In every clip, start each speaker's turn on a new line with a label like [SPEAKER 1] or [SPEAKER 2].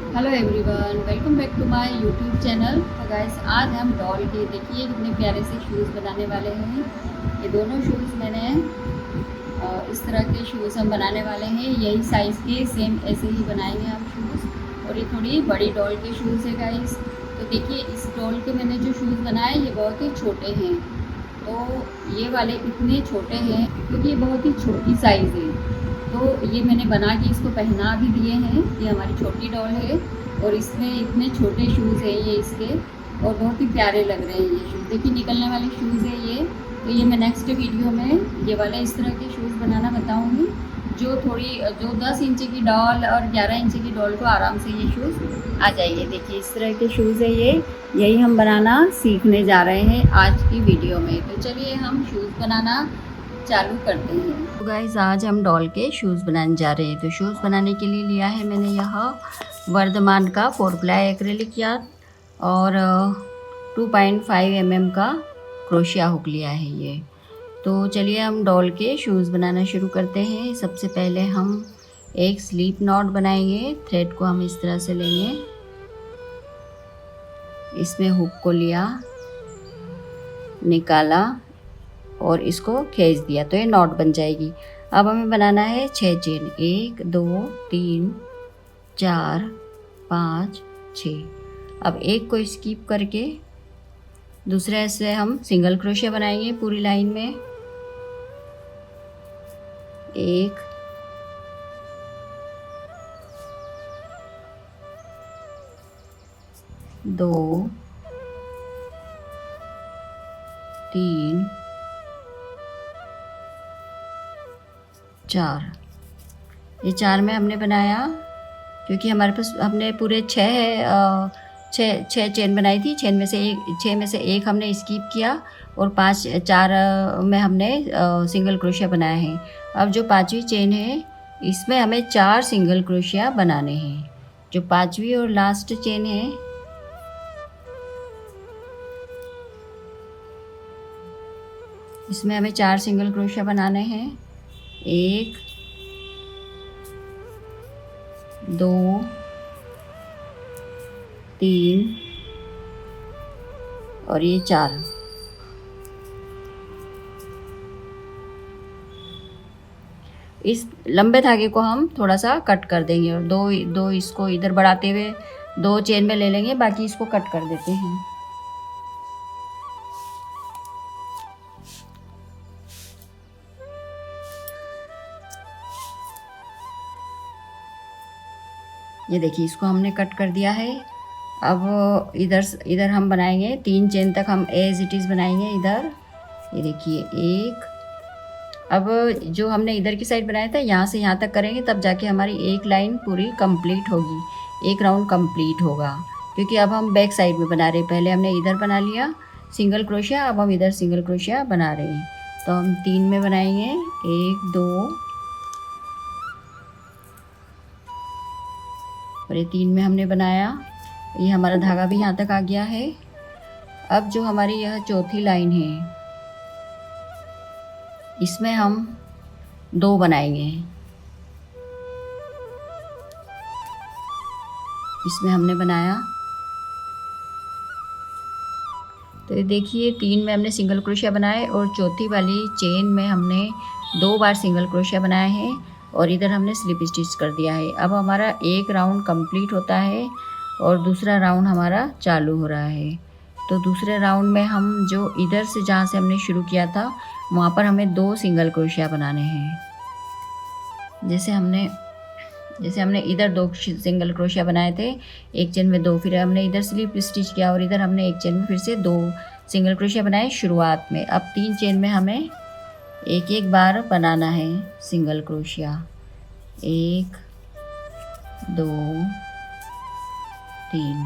[SPEAKER 1] Hello everyone, welcome back to my YouTube channel. तो guys, आज हम डॉल के देखिए कितने प्यारे से शूज़ बनाने वाले हैं। ये दोनों शूज़ मैंने इस तरह के शूज़ हम बनाने वाले हैं, यही साइज़ के सेम ऐसे ही बनाएंगे हम शूज़। और ये थोड़ी बड़ी डॉल के शूज़ है गाइस। तो देखिए, इस डॉल के मैंने जो शूज़ बनाए ये बहुत ही छोटे हैं। तो ये वाले इतने छोटे हैं क्योंकि ये बहुत ही छोटी साइज़ है। तो ये मैंने बना के इसको पहना भी दिए हैं। ये हमारी छोटी डॉल है और इसमें इतने छोटे शूज़ हैं ये इसके, और बहुत ही प्यारे लग रहे हैं ये शूज़। देखिए, निकलने वाले शूज़ है ये। तो ये मैं नेक्स्ट वीडियो में ये वाले इस तरह के शूज़ बनाना बताऊंगी, जो 10 इंच की डॉल और 11 इंच की डॉल को आराम से ये शूज़ आ जाइए। देखिए, इस तरह के शूज़ है ये, यही हम बनाना सीखने जा रहे हैं आज की वीडियो में। तो चलिए हम शूज़ बनाना चालू करते हैं। तो गाइस, आज हम डॉल के शूज़ बनाने जा रहे हैं। तो शूज़ बनाने के लिए लिया है मैंने यह वर्धमान का 4 प्लाई एक्रेलिक यार्न और 2.5 mm का क्रोशिया हुक लिया है ये। तो चलिए हम डॉल के शूज़ बनाना शुरू करते हैं। सबसे पहले हम एक स्लीप नॉट बनाएंगे। थ्रेड को हम इस तरह से लेंगे, इसमें हुक को लिया, निकाला और इसको खींच दिया तो ये नॉट बन जाएगी। अब हमें बनाना है 6 चेन, 1 2 3 4 5 6। अब एक को स्किप करके दूसरे से हम सिंगल क्रोशिया बनाएंगे पूरी लाइन में। 1 2 3 4। ये 4 में हमने बनाया क्योंकि हमारे पास हमने पूरे 6 चेन बनाई थी। 6 में से एक हमने स्किप किया और 4 में हमने सिंगल क्रोशिया बनाया है। अब जो 5वीं चेन है इसमें हमें 4 सिंगल क्रोशिया बनाने हैं। जो 5वीं और लास्ट चेन है इसमें हमें 4 सिंगल क्रोशिया बनाने हैं। 1 2 3 और ये 4। इस लंबे धागे को हम थोड़ा सा कट कर देंगे और दो इसको इधर बढ़ाते हुए 2 चेन में ले लेंगे, बाकी इसको कट कर देते हैं। ये देखिए, इसको हमने कट कर दिया है। अब इधर हम बनाएंगे 3 चेन तक हम एज इट इज़ बनाएंगे इधर। ये देखिए 1। अब जो हमने इधर की साइड बनाया था यहाँ से यहाँ तक करेंगे, तब जाके हमारी एक लाइन पूरी कंप्लीट होगी, एक राउंड कंप्लीट होगा। क्योंकि अब हम बैक साइड में बना रहे हैं। पहले हमने इधर बना लिया सिंगल क्रोशिया, अब हम इधर सिंगल क्रोशिया बना रहे हैं। तो हम 3 में बनाएंगे, 1 2 और ये 3 में हमने बनाया। ये हमारा धागा भी यहाँ तक आ गया है। अब जो हमारी यह चौथी लाइन है इसमें हम 2 बनाएंगे। इसमें हमने बनाया तो ये देखिए 3 में हमने सिंगल क्रोशिया बनाए और चौथी वाली चेन में हमने 2 बार सिंगल क्रोशिया बनाए हैं और इधर हमने स्लिप स्टिच कर दिया है। अब हमारा एक राउंड कंप्लीट होता है और दूसरा राउंड हमारा चालू हो रहा है। तो दूसरे राउंड में हम जो इधर से जहाँ से हमने शुरू किया था वहाँ पर हमें 2 सिंगल क्रोशिया बनाने हैं। जैसे हमने इधर 2 सिंगल क्रोशिया बनाए थे, एक चेन में 2, फिर हमने इधर स्लिप स्टिच किया और इधर हमने एक चेन में फिर से 2 सिंगल क्रोशिया बनाए शुरुआत में। अब 3 चेन में हमें एक बार बनाना है सिंगल क्रोशिया। 1 2 3,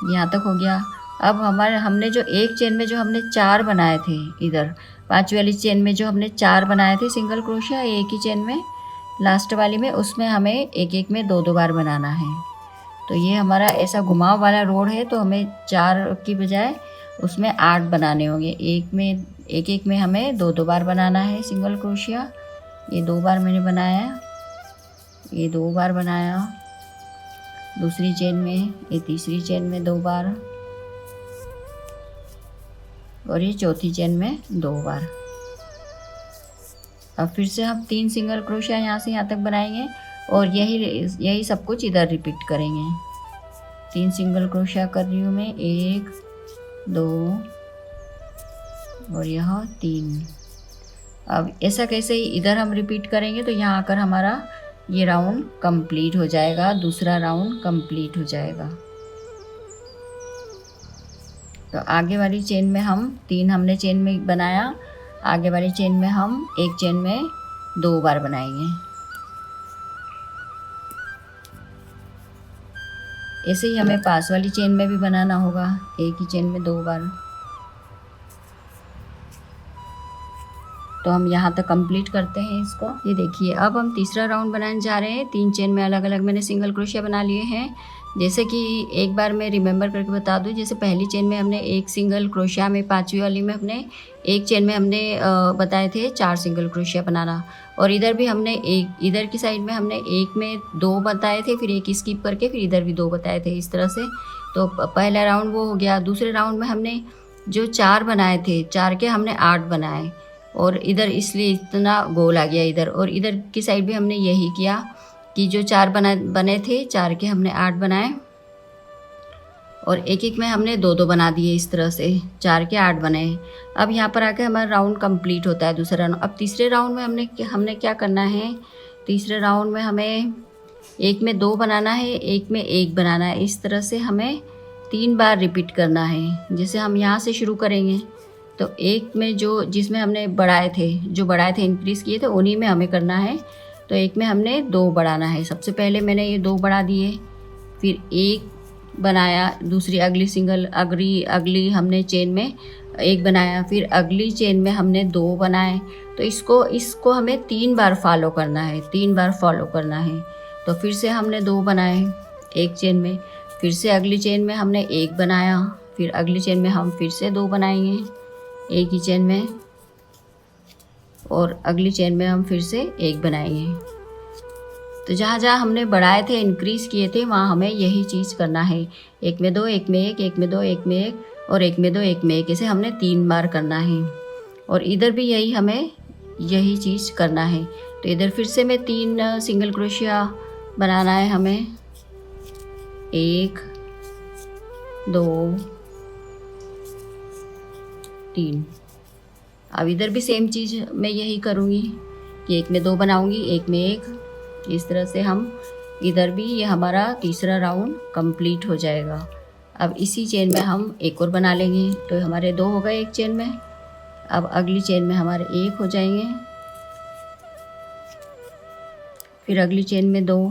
[SPEAKER 1] यहाँ तक हो गया। अब हमने जो एक चेन में जो हमने 4 बनाए थे, इधर 5वीं वाली चेन में जो हमने 4 बनाए थे सिंगल क्रोशिया एक ही चेन में, लास्ट वाली में, उसमें हमें एक में 2 बार बनाना है। तो ये हमारा ऐसा घुमाव वाला रोड है, तो हमें 4 की बजाय उसमें 8 बनाने होंगे। एक में हमें 2 बार बनाना है सिंगल क्रोशिया। ये 2 बार मैंने बनाया, ये 2 बार बनाया, दूसरी चेन में, ये तीसरी चेन में 2 बार और ये चौथी चेन में 2 बार। अब फिर से हम 3 सिंगल क्रोशिया यहाँ से यहाँ तक बनाएंगे और यही सब कुछ इधर रिपीट करेंगे। 3 सिंगल क्रोशिया कर रही हूँ मैं, 1 2 और यहाँ 3। अब ऐसा कैसे ही इधर हम रिपीट करेंगे तो यहाँ आकर हमारा ये राउंड कंप्लीट हो जाएगा, दूसरा राउंड कंप्लीट हो जाएगा। तो आगे वाली चेन में हम 3 हमने चेन में बनाया, आगे वाली चेन में हम एक चेन में 2 बार बनाएंगे। ऐसे ही हमें पास वाली चेन में भी बनाना होगा, एक ही चेन में 2 बार। तो हम यहाँ तक कंप्लीट करते हैं इसको। ये देखिए, अब हम तीसरा राउंड बनाने जा रहे हैं। 3 चेन में अलग अलग मैंने सिंगल क्रोशिया बना लिए हैं। जैसे कि एक बार मैं रिमेंबर करके बता दूं, जैसे पहली चेन में हमने 1 सिंगल क्रोशिया में, 5वीं वाली में हमने एक चेन में हमने बताए थे 4 सिंगल क्रोशिया बनाना, और इधर भी हमने इधर की साइड में हमने 1 में 2 बताए थे, फिर 1 स्किप करके फिर इधर भी 2 बताए थे, इस तरह से। तो पहला राउंड वो हो गया। दूसरे राउंड में हमने जो 4 बनाए थे, 4 के हमने 8 बनाए और इधर इसलिए इतना गोल आ गया इधर। और इधर की साइड भी हमने यही किया कि जो 4 बने थे, 4 के हमने 8 बनाए और एक एक में हमने 2-2 बना दिए, इस तरह से 4 के 8 बने। अब यहाँ पर आके हमारा राउंड कंप्लीट होता है, दूसरा राउंड। अब तीसरे राउंड में हमने क्या करना है, तीसरे राउंड में हमें एक में 2 बनाना है, एक में 1 बनाना है। इस तरह से हमें 3 बार रिपीट करना है। जैसे हम यहाँ से शुरू करेंगे तो एक में जिसमें हमने बढ़ाए थे इंक्रीज़ किए थे, उन्हीं में हमें करना है। तो एक में हमने 2 बढ़ाना है। सबसे पहले मैंने ये 2 बढ़ा दिए, फिर 1 बनाया, दूसरी अगली हमने चेन में 1 बनाया, फिर अगली चेन में हमने 2 बनाए। तो इसको हमें 3 बार फॉलो करना है, 3 बार फॉलो करना है। तो फिर से हमने 2 बनाए एक चेन में, फिर से अगली चेन में हमने 1 बनाया, फिर अगली चेन में हम फिर से 2 बनाएंगे एक ही चेन में, और अगली चेन में हम फिर से 1 बनाएंगे। तो जहाँ जहाँ हमने बढ़ाए थे, इंक्रीज़ किए थे, वहाँ हमें यही चीज़ करना है। 1 में 2, 1 में 1, 1 में 2, 1 में 1 और 1 में 2, 1 में 1, ऐसे हमने 3 बार करना है। और इधर भी हमें यही चीज़ करना है। तो इधर फिर से मैं 3 सिंगल क्रोशिया बनाना है हमें, 1 2 3। अब इधर भी सेम चीज़ मैं यही करूँगी कि 1 में 2 बनाऊँगी, 1 में 1, इस तरह से हम इधर भी ये हमारा तीसरा राउंड कंप्लीट हो जाएगा। अब इसी चेन में हम एक और बना लेंगे, तो हमारे 2 हो गए एक चेन में। अब अगली चेन में हमारे 1 हो जाएंगे, फिर अगली चेन में 2।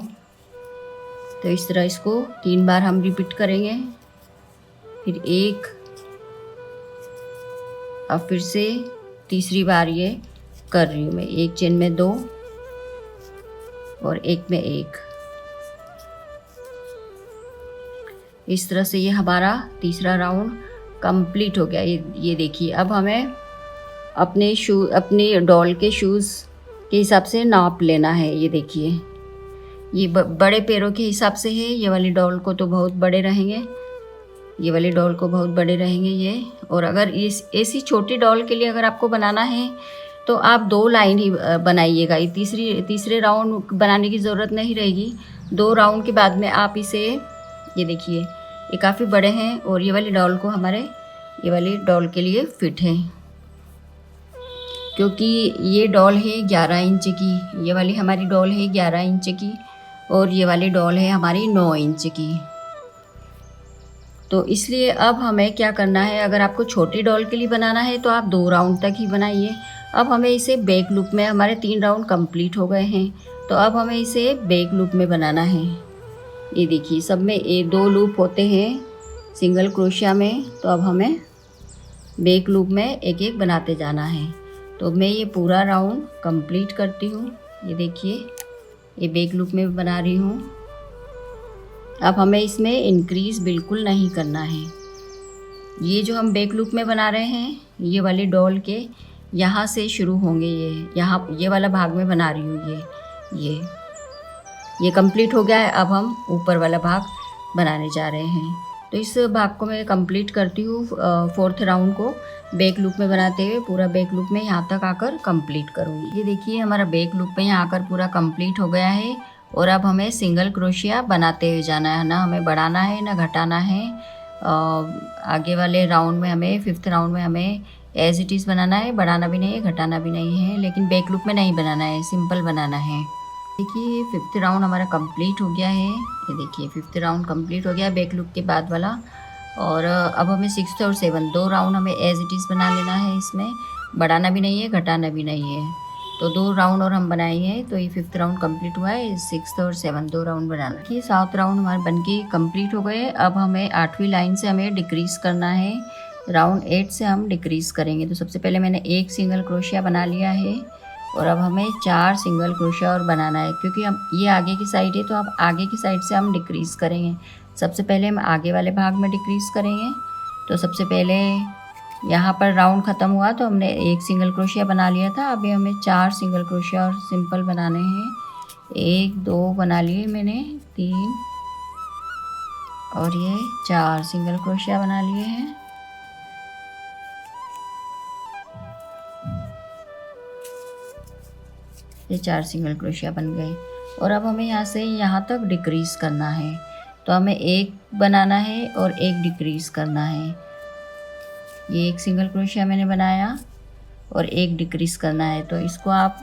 [SPEAKER 1] तो इस तरह इसको 3 बार हम रिपीट करेंगे, फिर 1। अब फिर से तीसरी बार ये कर रही हूँ मैं, एक चेन में 2 और 1 में 1। इस तरह से ये हमारा तीसरा राउंड कंप्लीट हो गया। ये देखिए, अब हमें अपने डॉल के शूज़ के हिसाब से नाप लेना है। ये देखिए, ये बड़े पैरों के हिसाब से है। ये वाली डॉल को तो बहुत बड़े रहेंगे, ये वाली डॉल को बहुत बड़े रहेंगे ये। और अगर ऐसी छोटी डॉल के लिए अगर आपको बनाना है तो आप 2 लाइन ही बनाइएगा। ये तीसरे राउंड बनाने की ज़रूरत नहीं रहेगी। 2 राउंड के बाद में आप इसे, ये देखिए, ये काफ़ी बड़े हैं और ये वाली डॉल के लिए फिट है, क्योंकि ये डॉल है 11 इंच की। ये वाली हमारी डॉल है 11 इंच की और ये वाली डॉल है हमारी 9 इंच की। तो इसलिए अब हमें क्या करना है, अगर आपको छोटी डॉल के लिए बनाना है तो आप 2 राउंड तक ही बनाइए। अब हमें इसे बैक लूप में, हमारे 3 राउंड कंप्लीट हो गए हैं, तो अब हमें इसे बैक लूप में बनाना है। ये देखिए, सब में 2 लूप होते हैं सिंगल क्रोशिया में, तो अब हमें बैक लूप में एक एक बनाते जाना है। तो मैं ये पूरा राउंड कंप्लीट करती हूँ। ये देखिए, ये बैक लूप में बना रही हूँ। अब हमें इसमें इंक्रीज़ बिल्कुल नहीं करना है। ये जो हम बैक लूप में बना रहे हैं, ये वाली डॉल के यहाँ से शुरू होंगे, ये वाला भाग में बना रही हूँ ये। ये कंप्लीट हो गया है। अब हम ऊपर वाला भाग बनाने जा रहे हैं। तो इस भाग को मैं कंप्लीट करती हूँ, फोर्थ राउंड को बैक लूप में बनाते हुए पूरा बैक लूप में यहाँ तक आकर कंप्लीट करूँगी। ये देखिए हमारा बैक लूप में यहाँ आकर पूरा कंप्लीट हो गया है। और अब हमें सिंगल क्रोशिया बनाते हुए जाना है, ना हमें बढ़ाना है ना घटाना है। आगे वाले राउंड में हमें, फिफ्थ राउंड में हमें एज इट इज़ बनाना है, बढ़ाना भी नहीं है घटाना भी नहीं है, लेकिन बैक लूप में नहीं बनाना है, सिंपल बनाना है। देखिए फिफ्थ राउंड हमारा कंप्लीट हो गया है। ये देखिए फिफ्थ राउंड कंप्लीट हो गया है बैक लूप के बाद वाला। और अब हमें सिक्स्थ और सेवन दो राउंड हमें एज इट इज़ बना लेना है, इसमें बढ़ाना भी नहीं है घटाना भी नहीं है। तो दो राउंड और हम बनाएंगे, तो ये फिफ्थ राउंड कंप्लीट हुआ है। सिक्स्थ और सेवन दो राउंड बनाना है। सात राउंड हमारे बनके कंप्लीट हो गए। अब हमें 8वीं लाइन से हमें डिक्रीज़ करना है। राउंड 8 से हम डिक्रीज़ करेंगे। तो सबसे पहले मैंने एक सिंगल क्रोशिया बना लिया है और अब हमें 4 सिंगल क्रोशिया और बनाना है, क्योंकि हम ये आगे की साइड है तो अब आगे की साइड से हम डिक्रीज़ करेंगे। सबसे पहले हम आगे वाले भाग में डिक्रीज़ करेंगे। तो सबसे पहले यहाँ पर राउंड ख़त्म हुआ तो हमने एक सिंगल क्रोशिया बना लिया था। अभी हमें 4 सिंगल क्रोशिया और सिंपल बनाने हैं। 1 2 बना लिए मैंने, 3 और ये 4 सिंगल क्रोशिया बना लिए हैं। ये 4 सिंगल क्रोशिया बन गए। और अब हमें यहाँ से यहाँ तक डिक्रीज़ करना है। तो हमें एक बनाना है और एक डिक्रीज़ करना है। ये एक सिंगल क्रोशिया मैंने बनाया और एक डिक्रीज़ करना है। तो इसको आप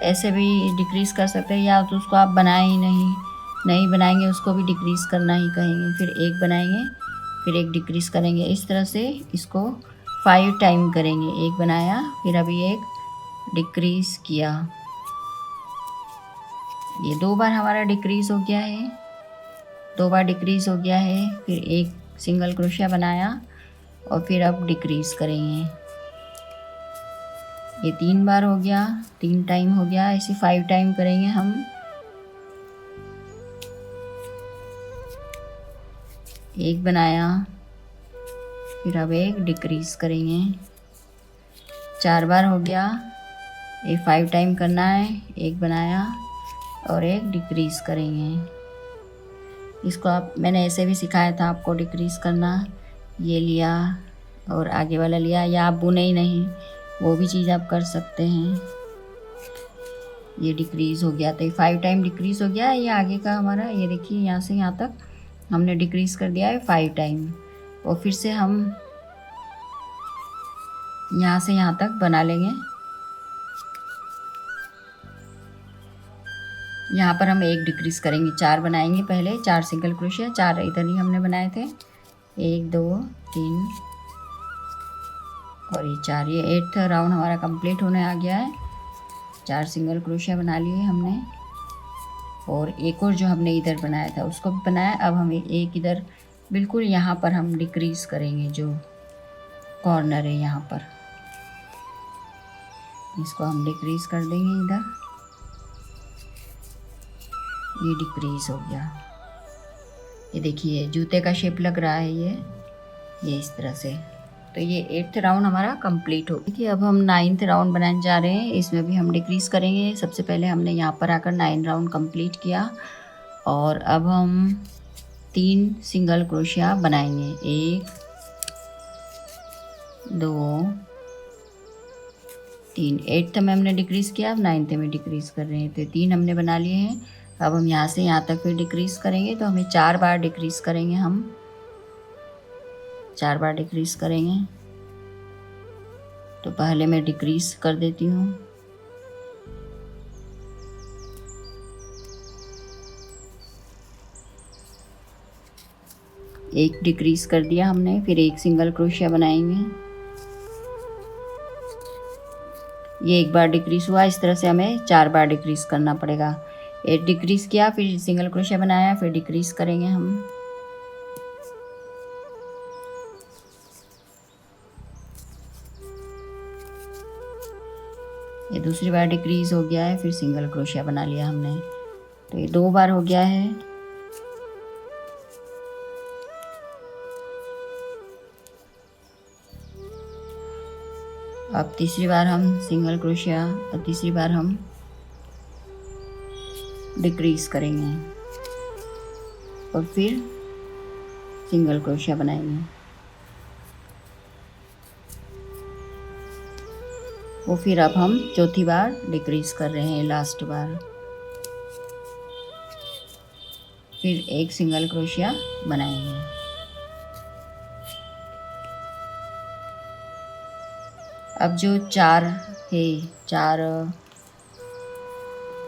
[SPEAKER 1] ऐसे भी डिक्रीज़ कर सकते हैं, या तो उसको आप बनाए ही नहीं बनाएंगे, उसको भी डिक्रीज़ करना ही कहेंगे। फिर एक बनाएंगे फिर एक डिक्रीज़ करेंगे। इस तरह से इसको 5 टाइम करेंगे। एक बनाया फिर अभी एक डिक्रीज़ किया। ये 2 बार हमारा डिक्रीज़ हो गया है, 2 बार डिक्रीज़ हो गया है। फिर एक सिंगल क्रोशिया बनाया और फिर अब डिक्रीज़ करेंगे। ये 3 बार हो गया, 3 टाइम हो गया। ऐसे 5 टाइम करेंगे हम। एक बनाया फिर अब एक डिक्रीज़ करेंगे। 4 बार हो गया। ये 5 टाइम करना है। एक बनाया और एक डिक्रीज़ करेंगे। इसको मैंने ऐसे भी सिखाया था आपको डिक्रीज़ करना। ये लिया और आगे वाला लिया, या आप बुने ही नहीं वो भी चीज़ आप कर सकते हैं। ये डिक्रीज़ हो गया, तो ये 5 टाइम डिक्रीज़ हो गया। ये आगे का हमारा, ये देखिए यहाँ से यहाँ तक हमने डिक्रीज़ कर दिया है 5 टाइम। और फिर से हम यहाँ से यहाँ तक बना लेंगे। यहाँ पर हम एक डिक्रीज़ करेंगे, 4 बनाएंगे पहले, 4 सिंगल क्रोशिया, 4 इधर ही हमने बनाए थे। 1 2 3 और ये 4। ये 8th राउंड हमारा कंप्लीट होने आ गया है। 4 सिंगल क्रोशिया बना लिए हमने और एक और जो हमने इधर बनाया था उसको भी बनाया। अब हमें एक इधर बिल्कुल यहाँ पर हम डिक्रीज़ करेंगे, जो कॉर्नर है यहाँ पर, इसको हम डिक्रीज़ कर देंगे इधर। ये डिक्रीज़ हो गया। ये देखिए जूते का शेप लग रहा है ये इस तरह से। तो ये 8th राउंड हमारा कंप्लीट हो। देखिए अब हम 9th राउंड बनाने जा रहे हैं। इसमें भी हम डिक्रीज़ करेंगे। सबसे पहले हमने यहाँ पर आकर 9 राउंड कंप्लीट किया और अब हम 3 सिंगल क्रोशिया बनाएंगे। 1 2 3। 8th में हमने डिक्रीज़ किया, अब 9th में डिक्रीज़ कर रहे हैं। तो 3 हमने बना लिए हैं। अब हम यहाँ से यहाँ तक फिर डिक्रीज़ करेंगे। तो हमें 4 बार डिक्रीज़ करेंगे, हम 4 बार डिक्रीज़ करेंगे। तो पहले मैं डिक्रीज़ कर देती हूँ। एक डिक्रीज़ कर दिया हमने, फिर एक सिंगल क्रोशिया बनाएंगे। ये एक बार डिक्रीज़ हुआ। इस तरह से हमें 4 बार डिक्रीज़ करना पड़ेगा। एक डिक्रीज़ किया, फिर सिंगल क्रोशिया बनाया, फिर डिक्रीज़ करेंगे हम। ये दूसरी बार डिक्रीज़ हो गया है, फिर सिंगल क्रोशिया बना लिया हमने। तो ये 2 बार हो गया है। अब तीसरी बार हम सिंगल क्रोशिया और तीसरी बार हम डिक्रीज करेंगे और फिर सिंगल क्रोशिया बनाएंगे। वो फिर अब हम चौथी बार डिक्रीज कर रहे हैं, लास्ट बार। फिर एक सिंगल क्रोशिया बनाएंगे। अब जो चार है,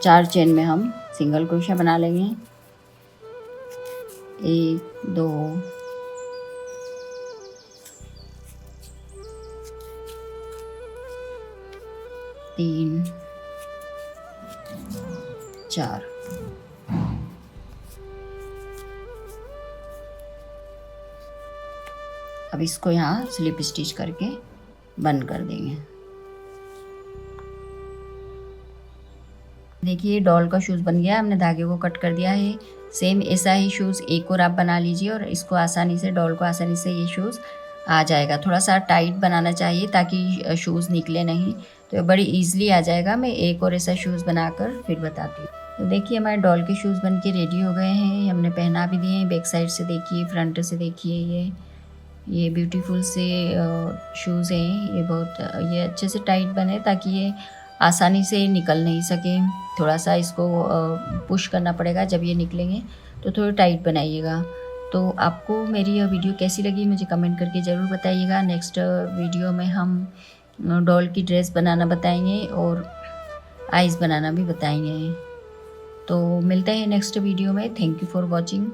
[SPEAKER 1] चार चेन में हम सिंगल क्रोशिया बना लेंगे। 1 2 3 4। अब इसको यहाँ स्लिप स्टिच करके बंद कर देंगे। देखिए डॉल का शूज़ बन गया, हमने धागे को कट कर दिया है। सेम ऐसा ही शूज़ एक और आप बना लीजिए और इसको आसानी से, डॉल को आसानी से ये शूज़ आ जाएगा। थोड़ा सा टाइट बनाना चाहिए ताकि शूज़ निकले नहीं, तो बड़ी ईजिली आ जाएगा। मैं एक और ऐसा शूज़ बनाकर फिर बताती हूँ। तो देखिए हमारे डॉल के शूज़ बन के रेडी हो गए हैं। हमने पहना भी दिए हैं। बैक साइड से देखिए, फ्रंट से देखिए, ये ब्यूटीफुल से शूज़ हैं। ये बहुत ये अच्छे से टाइट बने ताकि ये आसानी से निकल नहीं सके। थोड़ा सा इसको पुश करना पड़ेगा जब ये निकलेंगे, तो थोड़ा टाइट बनाइएगा। तो आपको मेरी यह वीडियो कैसी लगी मुझे कमेंट करके ज़रूर बताइएगा। नेक्स्ट वीडियो में हम डॉल की ड्रेस बनाना बताएंगे और आइज़ बनाना भी बताएंगे। तो मिलते हैं नेक्स्ट वीडियो में। Thank you for watching.